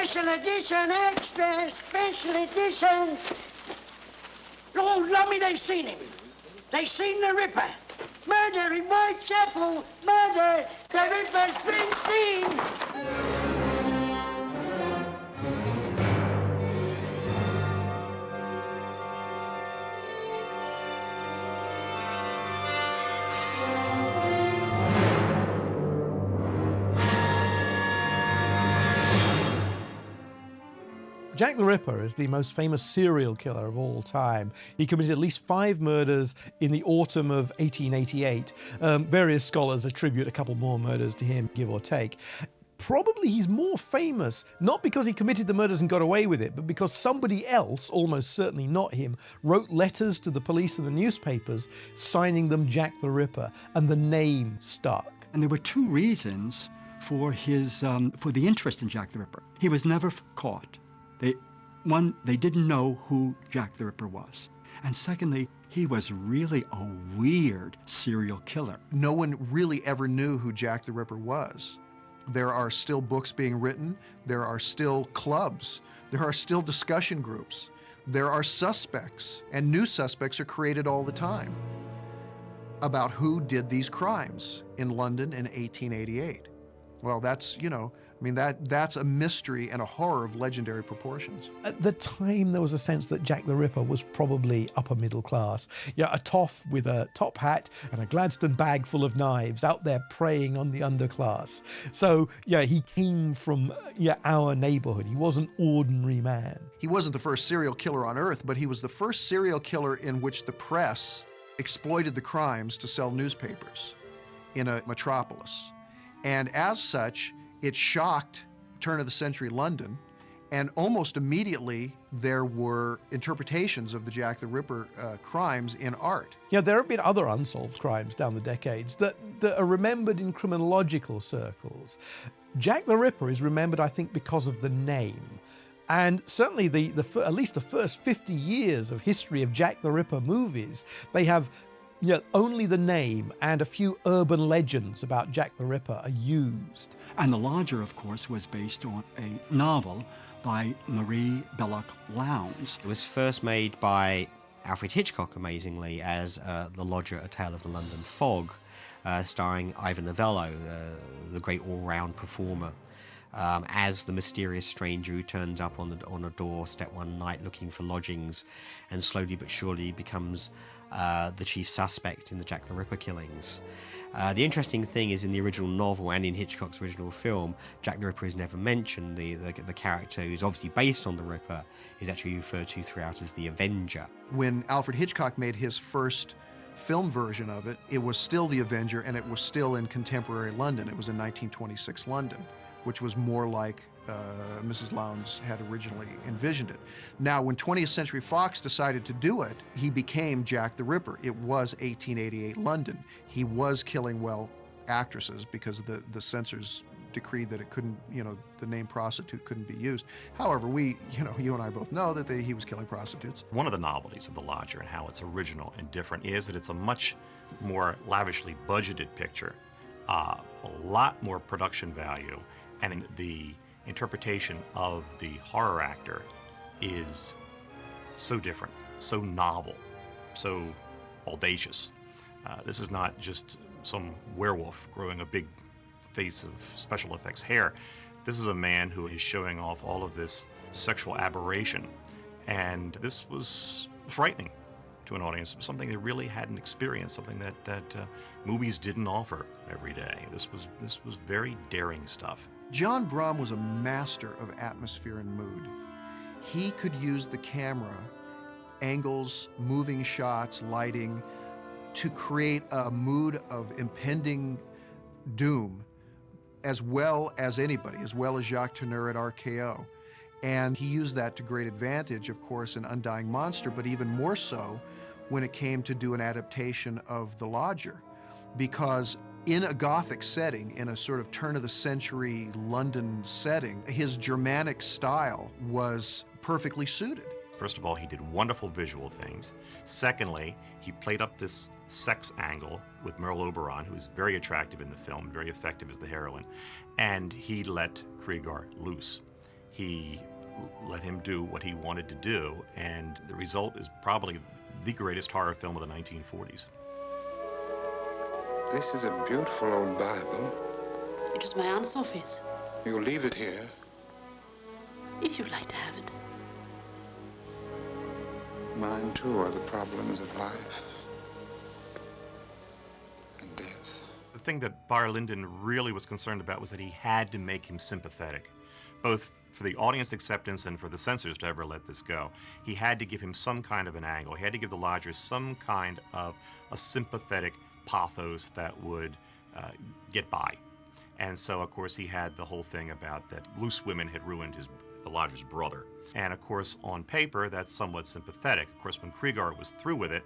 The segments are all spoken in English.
Special edition, extra special edition. Lord love me, they seen him. They seen the Ripper. Murder in Whitechapel. Murder. The Ripper's been seen. Jack the Ripper is the most famous serial killer of all time. He committed at least 5 murders in the autumn of 1888. Various scholars attribute a couple more murders to him, give or take. Probably he's more famous, not because he committed the murders and got away with it, but because somebody else, almost certainly not him, wrote letters to the police and the newspapers, signing them Jack the Ripper, and the name stuck. And there were 2 reasons for his for the interest in Jack the Ripper. He was never caught. They didn't know who Jack the Ripper was. And secondly, he was really a weird serial killer. No one really ever knew who Jack the Ripper was. There are still books being written. There are still clubs. There are still discussion groups. There are suspects, and new suspects are created all the time about who did these crimes in London in 1888. Well, that's, that's a mystery and a horror of legendary proportions. At the time, there was a sense that Jack the Ripper was probably upper middle class. Yeah, a toff with a top hat and a Gladstone bag full of knives out there preying on the underclass. So, yeah, he came from our neighborhood. He was an ordinary man. He wasn't the first serial killer on Earth, but he was the first serial killer in which the press exploited the crimes to sell newspapers in a metropolis. And as such, it shocked turn-of-the-century London, and almost immediately there were interpretations of the Jack the Ripper crimes in art. Yeah, there have been other unsolved crimes down the decades that are remembered in criminological circles. Jack the Ripper is remembered, I think, because of the name. And certainly at least the first 50 years of history of Jack the Ripper movies, they have only the name and a few urban legends about Jack the Ripper are used. And The Lodger, of course, was based on a novel by Marie Belloc Lowndes. It was first made by Alfred Hitchcock, amazingly, as The Lodger, A Tale of the London Fog, starring Ivor Novello, the great all-round performer, as the mysterious stranger who turns up on a doorstep one night looking for lodgings and slowly but surely becomes the chief suspect in the Jack the Ripper killings. The interesting thing is, in the original novel and in Hitchcock's original film, Jack the Ripper is never mentioned. The character, who's obviously based on the Ripper, is actually referred to throughout as the Avenger. When Alfred Hitchcock made his first film version of it, it was still the Avenger, and it was still in contemporary London. It was in 1926 London, which was more like Mrs. Lowndes had originally envisioned it. Now, when 20th Century Fox decided to do it, he became Jack the Ripper. It was 1888 London. He was killing, actresses because the censors decreed that it couldn't, the name prostitute couldn't be used. However, you and I both know that he was killing prostitutes. One of the novelties of The Lodger and how it's original and different is that it's a much more lavishly budgeted picture, a lot more production value, and the interpretation of the horror actor is so different, so novel, so audacious. This is not just some werewolf growing a big face of special effects hair. This is a man who is showing off all of this sexual aberration, and this was frightening to an audience, something they really hadn't experienced, something that movies didn't offer every day. This was very daring stuff. John Brom was a master of atmosphere and mood. He could use the camera, angles, moving shots, lighting, to create a mood of impending doom, as well as anybody, as well as Jacques Tourneur at RKO. And he used that to great advantage, of course, in Undying Monster, but even more so when it came to do an adaptation of The Lodger, because in a Gothic setting, in a sort of turn-of-the-century London setting, his Germanic style was perfectly suited. First of all, he did wonderful visual things. Secondly, he played up this sex angle with Merle Oberon, who is very attractive in the film, very effective as the heroine, and he let Cregar loose. He let him do what he wanted to do, and the result is probably the greatest horror film of the 1940s. This is a beautiful old Bible. It was my Aunt Sophie's, You'll leave it here. if you'd like to have it. Mine, too, are the problems of life and death. The thing that Barr Lyndon really was concerned about was that he had to make him sympathetic, both for the audience acceptance and for the censors to ever let this go. He had to give him some kind of an angle. He had to give the lodgers some kind of a sympathetic pathos that would get by. And so, of course, he had the whole thing about that loose women had ruined the lodger's brother. And, of course, on paper, that's somewhat sympathetic. Of course, when Cregar was through with it,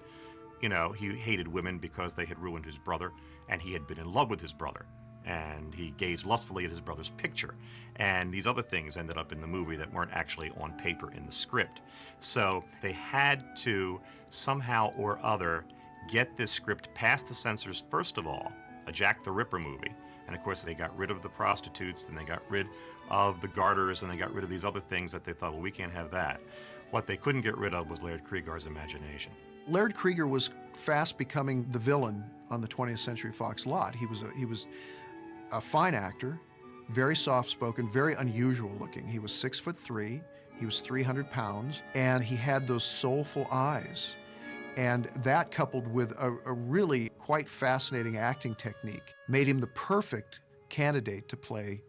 you know, he hated women because they had ruined his brother, and he had been in love with his brother. And he gazed lustfully at his brother's picture. And these other things ended up in the movie that weren't actually on paper in the script. So they had to somehow or other get this script past the censors, first of all, a Jack the Ripper movie. And of course, they got rid of the prostitutes, and they got rid of the garters, and they got rid of these other things that they thought, well, we can't have that. What they couldn't get rid of was Laird Cregar's imagination. Laird Cregar was fast becoming the villain on the 20th Century Fox lot. He was a fine actor, very soft-spoken, very unusual looking. He was 6'3", he was 300 pounds, and he had those soulful eyes. And that, coupled with a really quite fascinating acting technique, made him the perfect candidate to play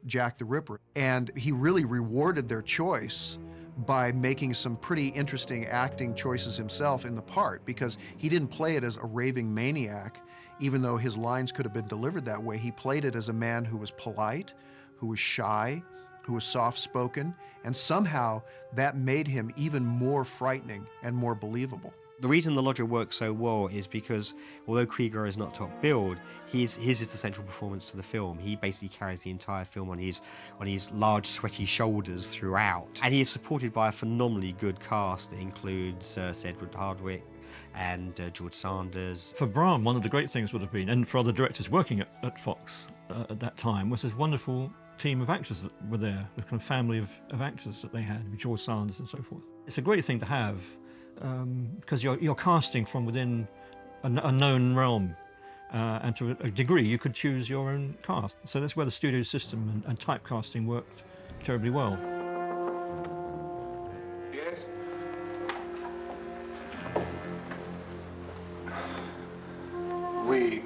Jack the Ripper. And he really rewarded their choice by making some pretty interesting acting choices himself in the part, because he didn't play it as a raving maniac, even though his lines could have been delivered that way. He played it as a man who was polite, who was shy, who was soft-spoken, and somehow that made him even more frightening and more believable. The reason the lodger works so well is because, although Cregar is not top billed, his is the central performance to the film. He basically carries the entire film on his large, sweaty shoulders throughout. And he is supported by a phenomenally good cast that includes Sir Edward Hardwicke and George Sanders. For Bram, one of the great things would have been, and for other directors working at Fox at that time, was this wonderful team of actors that were there, the kind of family of actors that they had, with George Sanders and so forth. It's a great thing to have, because you're casting from within a known realm, and to a degree you could choose your own cast. So that's where the studio system and typecasting worked terribly well. Yes? We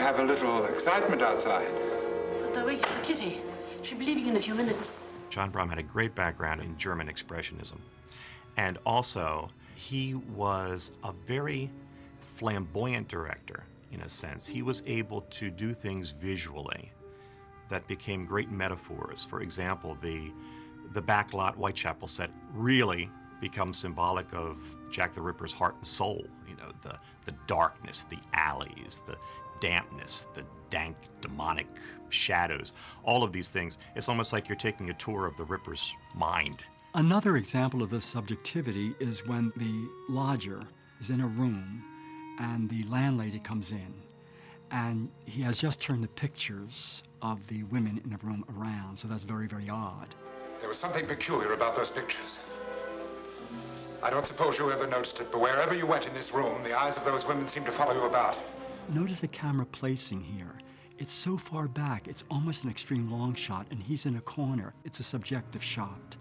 have a little excitement outside. They're waiting for Kitty. She'll be leaving in a few minutes. John Bram had a great background in German expressionism. And also, he was a very flamboyant director, in a sense. He was able to do things visually that became great metaphors. For example, the backlot Whitechapel set really becomes symbolic of Jack the Ripper's heart and soul. You know, the darkness, the alleys, the dampness, the dank, demonic shadows, all of these things. It's almost like you're taking a tour of the Ripper's mind. Another example of this subjectivity is when the lodger is in a room and the landlady comes in, and he has just turned the pictures of the women in the room around, so that's very, very odd. There was something peculiar about those pictures. I don't suppose you ever noticed it, but wherever you went in this room, the eyes of those women seemed to follow you about. Notice the camera placing here. It's so far back, it's almost an extreme long shot, and he's in a corner. It's a subjective shot.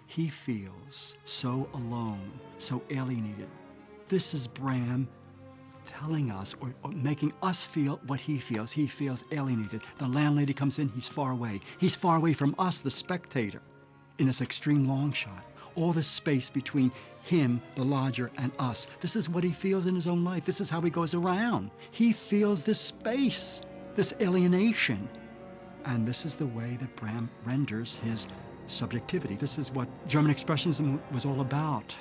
He feels so alone, so alienated. This is Bram telling us, or making us feel what he feels. He feels alienated. The landlady comes in, he's far away. He's far away from us, the spectator, in this extreme long shot. All this space between him, the lodger, and us. This is what he feels in his own life. This is how he goes around. He feels this space, this alienation. And this is the way that Bram renders his subjectivity. This is what German expressionism was all about.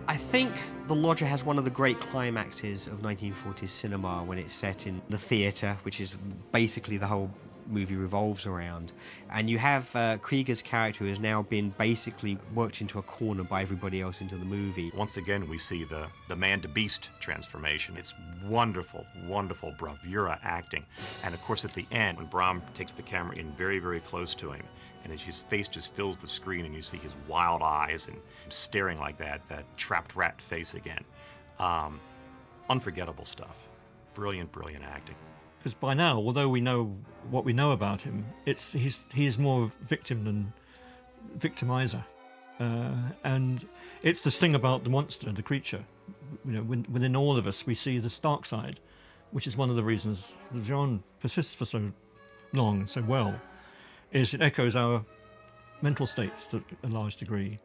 I think The Lodger has one of the great climaxes of 1940s cinema when it's set in the theatre, which is basically the whole movie revolves around. And you have Cregar's character who has now been basically worked into a corner by everybody else into the movie. Once again, we see the man-to-beast transformation. It's wonderful, wonderful bravura acting. And of course, at the end, when Brom takes the camera in very, very close to him, and his face just fills the screen, and you see his wild eyes and staring like that trapped rat face again. Unforgettable stuff. Brilliant, brilliant acting. Because by now, although we know what we know about him, he's more victim than victimizer. And it's this thing about the monster, the creature. You know, within all of us, we see the dark side, which is one of the reasons the genre persists for so long and so well, is it echoes our mental states to a large degree.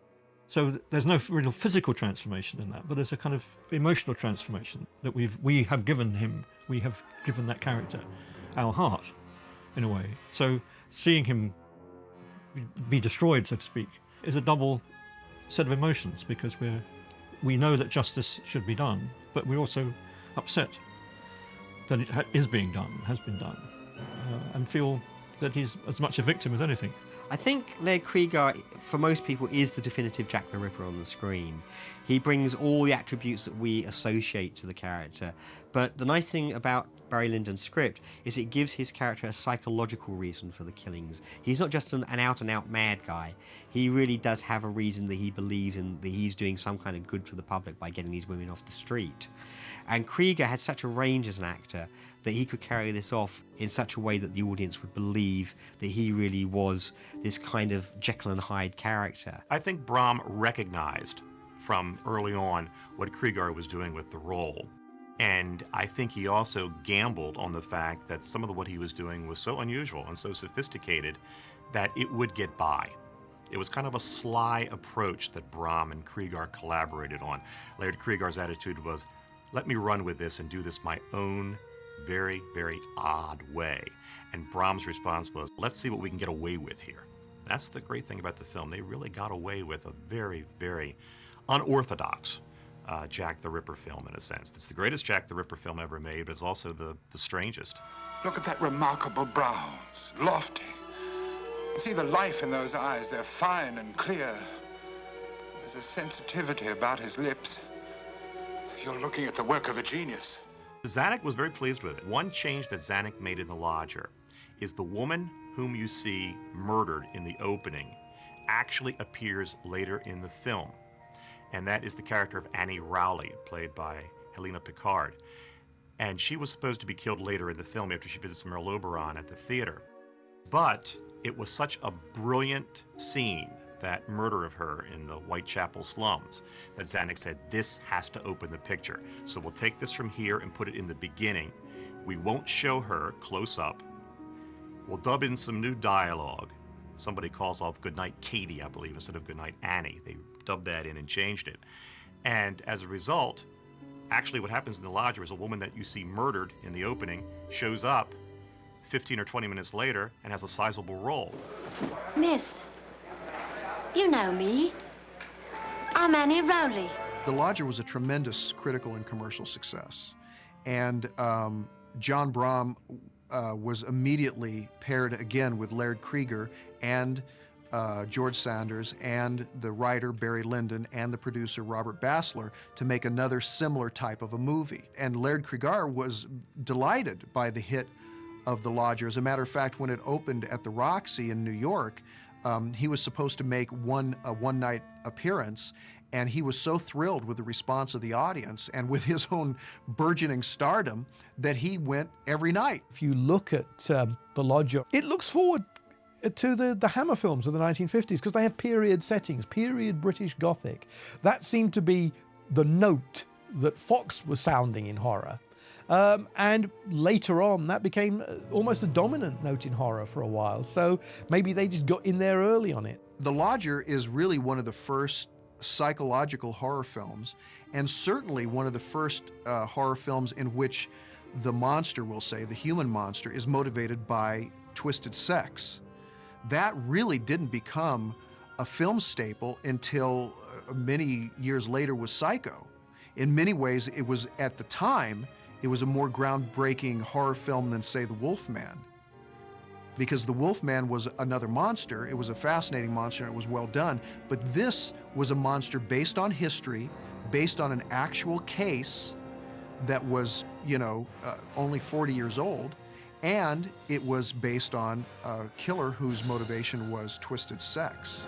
So there's no real physical transformation in that, but there's a kind of emotional transformation that we have given him. We have given that character our heart, in a way. So seeing him be destroyed, so to speak, is a double set of emotions, because we know that justice should be done, but we're also upset that it is being done, has been done, and feel that he's as much a victim as anything. I think Laird Cregar, for most people, is the definitive Jack the Ripper on the screen. He brings all the attributes that we associate to the character. But the nice thing about Barry Lyndon's script is it gives his character a psychological reason for the killings. He's not just an out-and-out mad guy. He really does have a reason that he believes in, that he's doing some kind of good for the public by getting these women off the street. And Cregar had such a range as an actor that he could carry this off in such a way that the audience would believe that he really was this kind of Jekyll and Hyde character. I think Brom recognized from early on what Cregar was doing with the role. And I think he also gambled on the fact that some of what he was doing was so unusual and so sophisticated that it would get by. It was kind of a sly approach that Brom and Cregar collaborated on. Laird Cregar's attitude was, let me run with this and do this my own very, very odd way. And Brom's response was, let's see what we can get away with here. That's the great thing about the film. They really got away with a very, very unorthodox Jack the Ripper film, in a sense. It's the greatest Jack the Ripper film ever made, but it's also the strangest. Look at that remarkable brows, lofty. See the life in those eyes, they're fine and clear. There's a sensitivity about his lips. You're looking at the work of a genius. Zanuck was very pleased with it. One change that Zanuck made in The Lodger is the woman whom you see murdered in the opening actually appears later in the film. And that is the character of Annie Rowley, played by Helena Picard. And she was supposed to be killed later in the film after she visits Merle Oberon at the theater. But it was such a brilliant scene, that murder of her in the Whitechapel slums, that Zanuck said, this has to open the picture. So we'll take this from here and put it in the beginning. We won't show her close up. We'll dub in some new dialogue. Somebody calls off Goodnight Katie, I believe, instead of Goodnight Annie. They dubbed that in and changed it. And as a result, actually what happens in The Lodger is a woman that you see murdered in the opening shows up 15 or 20 minutes later and has a sizable role. Miss, you know me. I'm Annie Rowley. The Lodger was a tremendous critical and commercial success. And John Brom was immediately paired again with Laird Cregar and George Sanders and the writer Barry Lyndon and the producer Robert Bassler to make another similar type of a movie. And Laird Cregar was delighted by the hit of The Lodger. As a matter of fact, when it opened at the Roxy in New York, he was supposed to make a one-night appearance, and he was so thrilled with the response of the audience and with his own burgeoning stardom that he went every night. If you look at The Lodger, it looks forward to the Hammer films of the 1950s because they have period settings, period British Gothic. That seemed to be the note that Fox was sounding in horror. And later on, that became almost a dominant note in horror for a while. So maybe they just got in there early on it. The Lodger is really one of the first psychological horror films, and certainly one of the first horror films in which the monster, we'll say, the human monster, is motivated by twisted sex. That really didn't become a film staple until many years later with Psycho. In many ways, it was, at the time, it was a more groundbreaking horror film than, say, The Wolfman. because the Wolfman was another monster. It was a fascinating monster and it was well done, but this was a monster based on history, based on an actual case that was, only 40 years old, and it was based on a killer whose motivation was twisted sex.